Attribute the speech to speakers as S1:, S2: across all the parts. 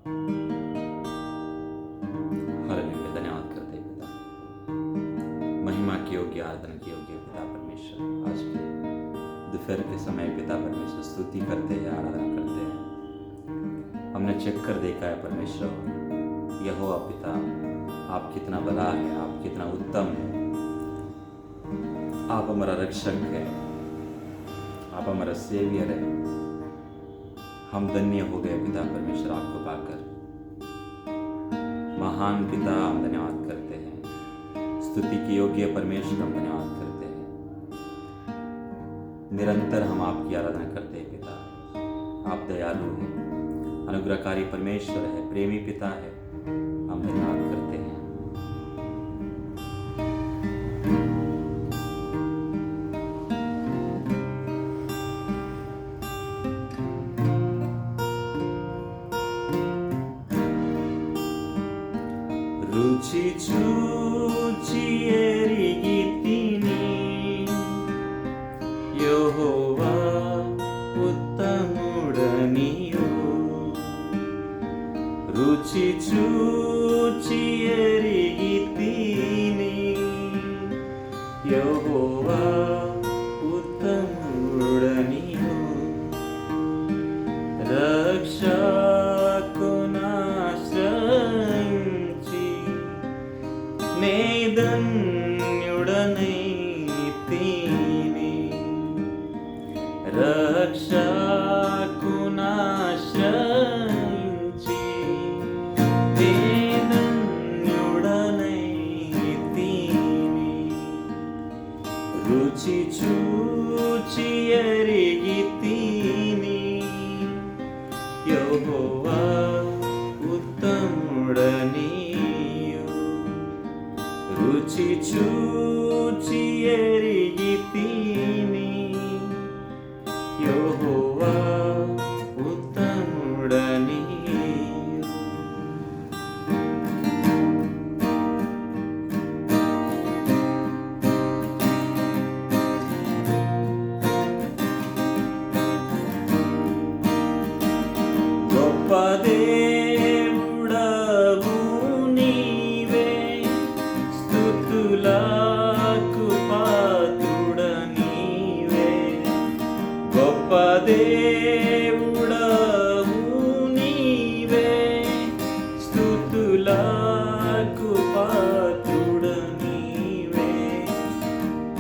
S1: Hallelujah, धन्यवाद करते हैं पिता। महिमा की योग्य, आराधना की योग्य पिता परमेश्वर, आज के दोपहर के समय पिता परमेश्वर स्तुति करते हैं, आराधना करते हैं। हमने चेक कर देखा है परमेश्वर, यहोवा पिता आप कितना भला है, आप कितना उत्तम है, आप हमारा रक्षक है, आप हमारा सेवियर है। हम धन्य हो गए पिता परमेश्वर आपको पाकर। महान पिता हम धन्यवाद करते हैं। स्तुति की योग्य परमेश्वर हम धन्यवाद करते हैं। निरंतर हम आपकी आराधना करते हैं पिता। आप दयालु हैं, अनुग्रहकारी परमेश्वर है, प्रेमी पिता है। हम धन्यवाद करते हैं। రుచి చూచి ఎరిగితిని యెహోవా ఉత్తముడనియు. రుచి చూచి ఎరిగితిని యెహోవా ఉత్తముడనియు. రక్షకునాశ్రయించి నే ధన్యుడనైతిని. రక్షకునాశ్రయించి నే ధన్యుడనైతిని. రుచి చూచి ఎరిగితిని యెహోవా ఉత్తముడనియు. రుచి చూచి ఎరిగితిని యెహోవా ఉత్తముడనియు. గొప్ప దేవుడవు నీవే, స్తుతులకు పాత్రుడ నీవే. గొప్ప దేవుడవు నీవే, స్తుతులకు పాత్రుడ నీవే.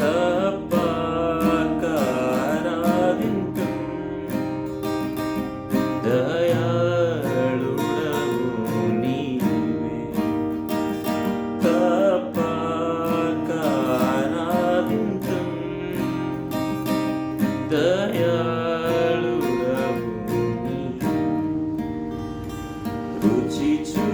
S1: తప్పక ఆరాధింతుం, దయాళుడవు నీవే. తప్పక ఆరాధింతుం, దయాళుడవు నీవే. రుచి చూ